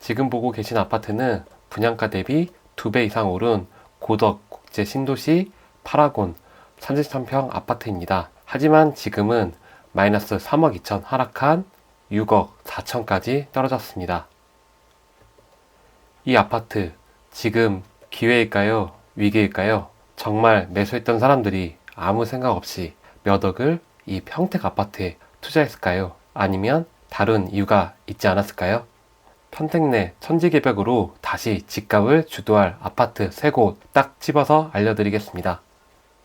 지금 보고 계신 아파트는 분양가 대비 2배 이상 오른 고덕 국제 신도시 파라곤 33평 아파트입니다. 하지만 지금은 마이너스 3억 2천 하락한 6억 4천까지 떨어졌습니다. 이 아파트 지금 기회일까요? 위기일까요? 정말 매수했던 사람들이 아무 생각 없이 몇 억을 이 평택 아파트에 투자했을까요? 아니면 다른 이유가 있지 않았을까요? 평택 내 천지개벽으로 다시 집값을 주도할 아파트 3곳 딱 집어서 알려드리겠습니다.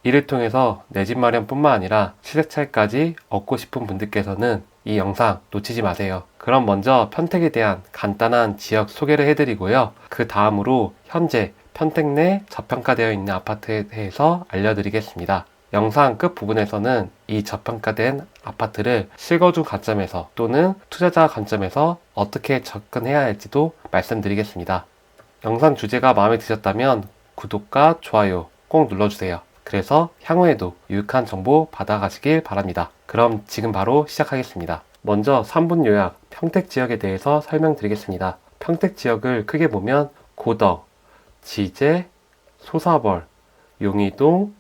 이를 통해서 내 집 마련뿐만 아니라 시세 차익까지 얻고 싶은 분들께서는 이 영상 놓치지 마세요. 그럼 먼저 평택에 대한 간단한 지역 소개를 해드리고요. 그 다음으로 현재 평택 내 저평가되어 있는 아파트에 대해서 알려드리겠습니다. 영상 끝부분에서는 이 저평가된 아파트를 실거주 관점에서 또는 투자자 관점에서 어떻게 접근해야 할지도 말씀드리겠습니다. 영상 주제가 마음에 드셨다면 구독과 좋아요 꼭 눌러주세요. 그래서 향후에도 유익한 정보 받아가시길 바랍니다. 그럼 지금 바로 시작하겠습니다. 먼저 3분 요약 평택 지역에 대해서 설명드리겠습니다. 평택 지역을 크게 보면 고덕, 지제, 소사벌, 용의동,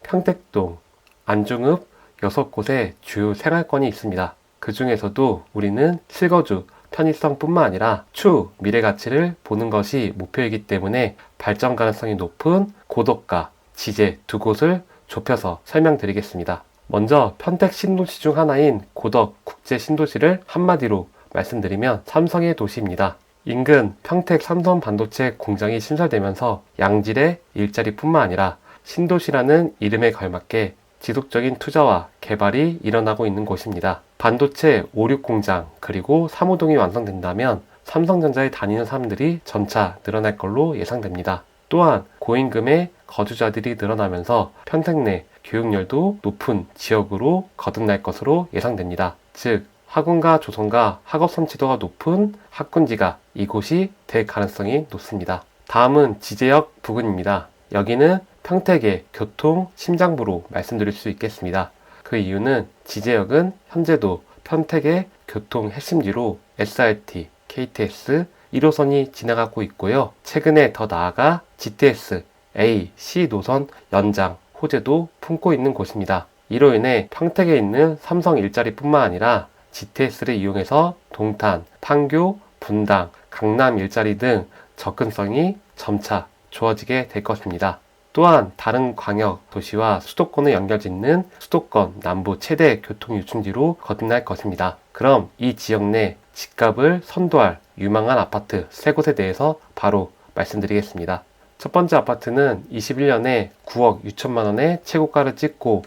평택동, 안중읍 6곳의 주요 생활권이 있습니다. 그 중에서도 우리는 실거주, 편의성뿐만 아니라 추후 미래 가치를 보는 것이 목표이기 때문에 발전 가능성이 높은 고덕과 지제 2곳을 좁혀서 설명드리겠습니다. 먼저 평택 신도시 중 하나인 고덕 국제 신도시를 한마디로 말씀드리면 삼성의 도시입니다. 인근 평택 삼성 반도체 공장이 신설되면서 양질의 일자리뿐만 아니라 신도시라는 이름에 걸맞게 지속적인 투자와 개발이 일어나고 있는 곳입니다. 반도체 5, 6공장 그리고 사무동이 완성된다면 삼성전자에 다니는 사람들이 점차 늘어날 걸로 예상됩니다. 또한 고임금의 거주자들이 늘어나면서 평택 내 교육열도 높은 지역으로 거듭날 것으로 예상됩니다. 즉 학군과 조성과 학업 성취도가 높은 학군지가 이곳이 될 가능성이 높습니다. 다음은 지제역 부근입니다. 여기는 평택의 교통 심장부로 말씀드릴 수 있겠습니다. 그 이유는 지제역은 현재도 평택의 교통 핵심지로 SRT, KTX 1호선이 지나가고 있고요. 최근에 더 나아가 GTX A, C 노선 연장, 호재도 품고 있는 곳입니다. 이로 인해 평택에 있는 삼성 일자리뿐만 아니라 GTX를 이용해서 동탄, 판교, 분당, 강남 일자리 등 접근성이 점차 좋아지게 될 것입니다. 또한 다른 광역 도시와 수도권을 연결짓는 수도권 남부 최대 교통 유충지로 거듭날 것입니다. 그럼 이 지역 내 집값을 선도할 유망한 아파트 3곳에 대해서 바로 말씀드리겠습니다. 첫 번째 아파트는 21년에 9억 6천만 원의 최고가를 찍고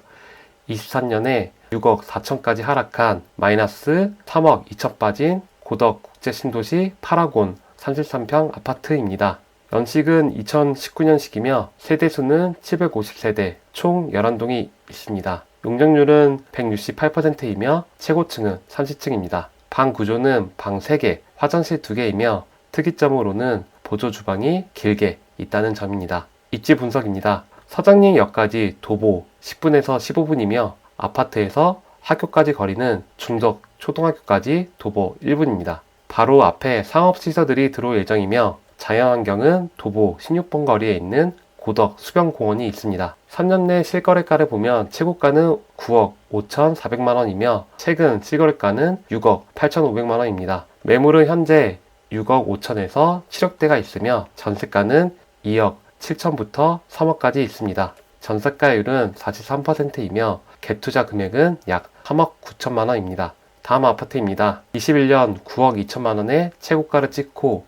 23년에 6억 4천까지 하락한 마이너스 3억 2천 빠진 고덕 국제신도시 파라곤 33평 아파트입니다. 연식은 2019년식이며 세대수는 750세대, 총 11동이 있습니다. 용적률은 168%이며 최고층은 30층입니다. 방 구조는 방 3개, 화장실 2개이며 특이점으로는 보조 주방이 길게 있다는 점입니다. 입지 분석입니다. 서장리역까지 도보 10분에서 15분이며 아파트에서 학교까지 거리는 중덕 초등학교까지 도보 1분입니다. 바로 앞에 상업시설들이 들어올 예정이며 자연환경은 도보 16분 거리에 있는 고덕 수변공원이 있습니다. 3년 내 실거래가를 보면 최고가는 9억 5,400만원이며 최근 실거래가는 6억 8,500만원입니다. 매물은 현재 6억 5천에서 7억대가 있으며 전세가는 2억 7천부터 3억까지 있습니다. 전세가율은 43%이며 갭투자 금액은 약 3억 9천만원입니다. 다음 아파트입니다. 21년 9억 2천만원의 최고가를 찍고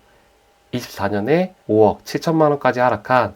24년에 5억 7천만원까지 하락한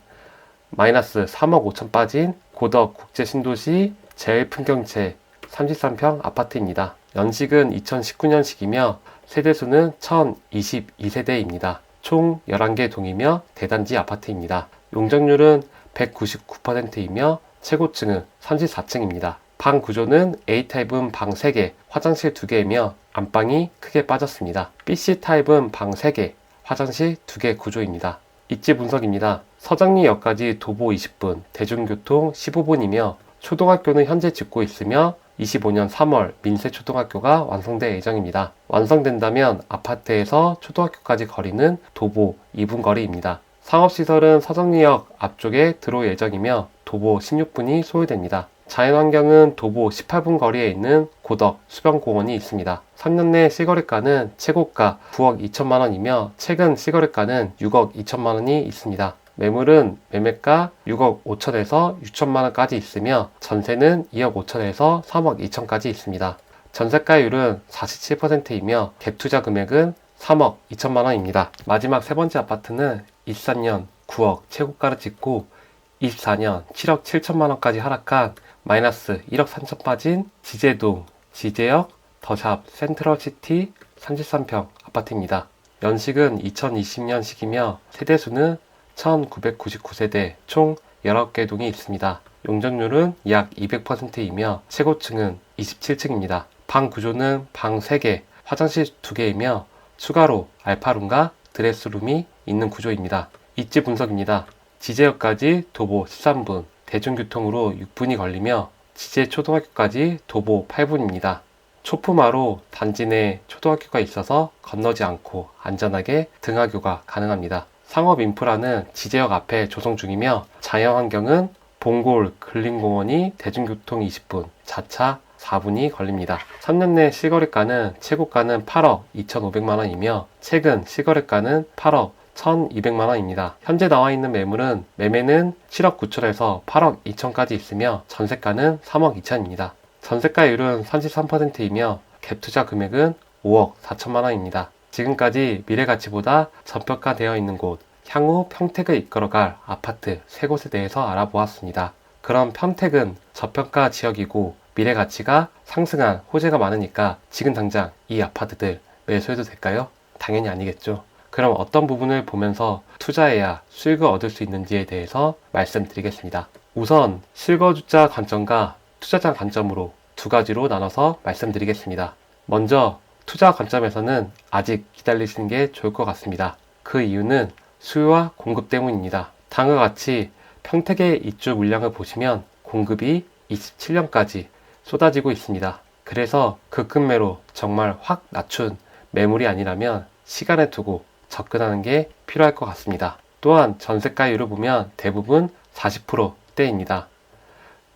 마이너스 3억 5천 빠진 고덕 국제신도시 제일풍경채 33평 아파트입니다. 연식은 2019년식이며 세대수는 1022세대입니다. 총 11개 동이며 대단지 아파트입니다. 용적률은 199%이며 최고층은 34층입니다. 방 구조는 A타입은 방 3개, 화장실 2개이며 안방이 크게 빠졌습니다. BC타입은 방 3개, 화장실 2개 구조입니다. 입지 분석입니다. 서장리역까지 도보 20분, 대중교통 15분이며 초등학교는 현재 짓고 있으며 25년 3월 민세초등학교가 완성될 예정입니다. 완성된다면 아파트에서 초등학교까지 거리는 도보 2분 거리입니다. 상업시설은 서정리역 앞쪽에 들어올 예정이며 도보 16분이 소요됩니다. 자연환경은 도보 18분 거리에 있는 고덕 수변공원이 있습니다. 3년 내 시거래가는 최고가 9억 2천만 원이며 최근 시거래가는 6억 2천만 원이 있습니다. 매물은 매매가 6억 5천에서 6천만 원까지 있으며 전세는 2억 5천에서 3억 2천까지 있습니다. 전세가율은 47%이며 갭투자 금액은 3억 2천만 원입니다. 마지막 세 번째 아파트는 23년 9억 최고가를 찍고 24년 7억 7천만 원까지 하락한 마이너스 1억 3천 빠진 지제동 지제역 더샵 센트럴시티 33평 아파트입니다. 연식은 2020년식이며 세대수는 1999세대 총 19개 동이 있습니다. 용적률은 약 200%이며 최고층은 27층입니다. 방 구조는 방 3개, 화장실 2개이며 추가로 알파룸과 드레스룸이 있는 구조입니다. 입지 분석입니다. 지제역까지 도보 13분, 대중교통으로 6분이 걸리며 지제 초등학교까지 도보 8분입니다. 초품화로 단지 내 초등학교가 있어서 건너지 않고 안전하게 등하교가 가능합니다. 상업 인프라는 지제역 앞에 조성 중이며 자연환경은 봉골 근린공원이 대중교통 20분, 자차 4분이 걸립니다. 3년 내 실거래가는 최고가는 8억 2,500만 원이며 최근 실거래가는 8억 1,200만 원입니다. 현재 나와 있는 매물은 매매는 7억 9천에서 8억 2천까지 있으며 전세가는 3억 2천입니다. 전세가율은 33%이며 갭투자 금액은 5억 4천만 원입니다. 지금까지 미래가치보다 저평가되어 있는 곳, 향후 평택을 이끌어갈 아파트 3곳에 대해서 알아보았습니다. 그럼 평택은 저평가 지역이고 미래가치가 상승한 호재가 많으니까 지금 당장 이 아파트들 매수해도 될까요? 당연히 아니겠죠. 그럼 어떤 부분을 보면서 투자해야 수익을 얻을 수 있는지에 대해서 말씀드리겠습니다. 우선 실거주자 관점과 투자자 관점으로 두 가지로 나눠서 말씀드리겠습니다. 먼저 투자 관점에서는 아직 기다리시는 게 좋을 것 같습니다. 그 이유는 수요와 공급 때문입니다. 다음과 같이 평택의 입주 물량을 보시면 공급이 27년까지 쏟아지고 있습니다. 그래서 급매로 정말 확 낮춘 매물이 아니라면 시간을 두고 접근하는 게 필요할 것 같습니다. 또한 전세가율을 보면 대부분 40%대입니다.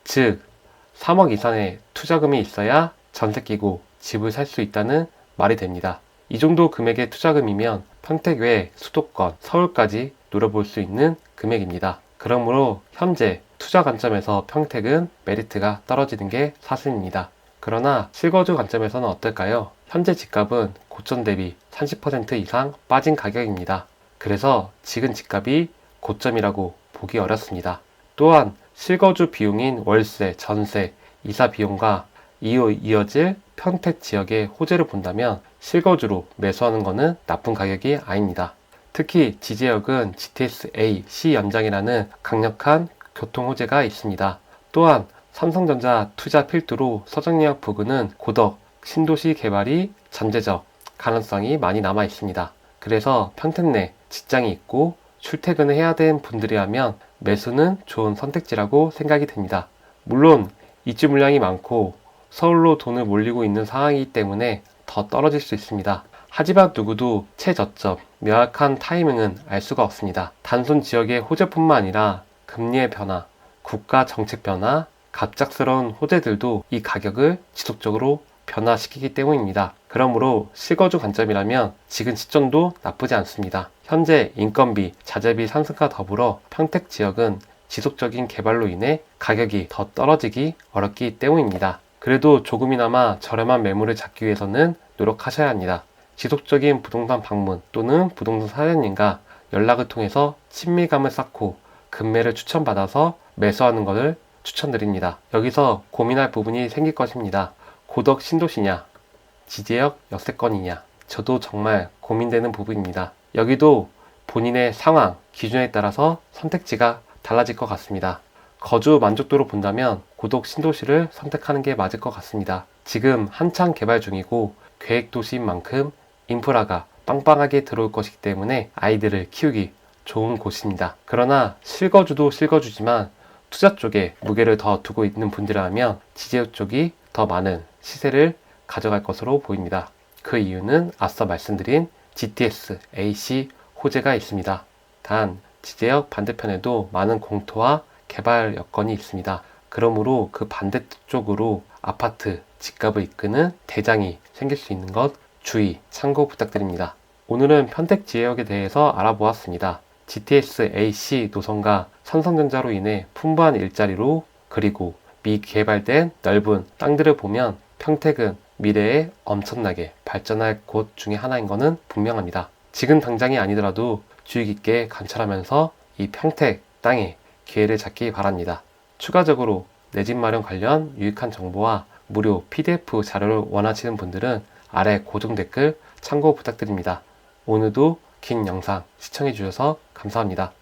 즉 3억 이상의 투자금이 있어야 전세 끼고 집을 살 수 있다는 말이 됩니다. 이 정도 금액의 투자금이면 평택 외 수도권, 서울까지 노려볼 수 있는 금액입니다. 그러므로 현재 투자 관점에서 평택은 메리트가 떨어지는 게 사실입니다. 그러나 실거주 관점에서는 어떨까요? 현재 집값은 고점 대비 30% 이상 빠진 가격입니다. 그래서 지금 집값이 고점이라고 보기 어렵습니다. 또한 실거주 비용인 월세, 전세, 이사 비용과 이후 이어질 평택 지역의 호재를 본다면 실거주로 매수하는 것은 나쁜 가격이 아닙니다. 특히 지제역은 GTS A, C 연장이라는 강력한 교통 호재가 있습니다. 또한 삼성전자 투자 필두로 서정리역 부근은 고덕, 신도시 개발이 잠재적 가능성이 많이 남아 있습니다. 그래서 평택 내 직장이 있고 출퇴근을 해야 되는 분들이라면 매수는 좋은 선택지라고 생각이 됩니다. 물론 입주 물량이 많고 서울로 돈을 몰리고 있는 상황이기 때문에 더 떨어질 수 있습니다. 하지만 누구도 최저점, 명확한 타이밍은 알 수가 없습니다. 단순 지역의 호재뿐만 아니라 금리의 변화, 국가 정책 변화, 갑작스러운 호재들도 이 가격을 지속적으로 변화시키기 때문입니다. 그러므로 실거주 관점이라면 지금 시점도 나쁘지 않습니다. 현재 인건비, 자재비 상승과 더불어 평택 지역은 지속적인 개발로 인해 가격이 더 떨어지기 어렵기 때문입니다. 그래도 조금이나마 저렴한 매물을 잡기 위해서는 노력하셔야 합니다. 지속적인 부동산 방문 또는 부동산 사장님과 연락을 통해서 친밀감을 쌓고 급매를 추천받아서 매수하는 것을 추천드립니다. 여기서 고민할 부분이 생길 것입니다. 고덕 신도시냐, 지제역 역세권이냐. 저도 정말 고민되는 부분입니다. 여기도 본인의 상황, 기준에 따라서 선택지가 달라질 것 같습니다. 거주 만족도로 본다면 고덕 신도시를 선택하는 게 맞을 것 같습니다. 지금 한창 개발 중이고 계획도시인 만큼 인프라가 빵빵하게 들어올 것이기 때문에 아이들을 키우기 좋은 곳입니다. 그러나 실거주도 실거주지만 투자 쪽에 무게를 더 두고 있는 분들이라면 지제역 쪽이 더 많은 시세를 가져갈 것으로 보입니다. 그 이유는 앞서 말씀드린 GTS, AC 호재가 있습니다. 단 지제역 반대편에도 많은 공토와 개발 여건이 있습니다. 그러므로 그 반대쪽으로 아파트, 집값을 이끄는 대장이 생길 수 있는 것 주의, 참고 부탁드립니다. 오늘은 평택 지역에 대해서 알아보았습니다. GTS, AC 노선과 삼성전자로 인해 풍부한 일자리로 그리고 미개발된 넓은 땅들을 보면 평택은 미래에 엄청나게 발전할 곳 중에 하나인 것은 분명합니다. 지금 당장이 아니더라도 주의 깊게 관찰하면서 이 평택 땅에 기회를 잡기 바랍니다. 추가적으로 내 집 마련 관련 유익한 정보와 무료 PDF 자료를 원하시는 분들은 아래 고정 댓글 참고 부탁드립니다. 오늘도 긴 영상 시청해 주셔서 감사합니다.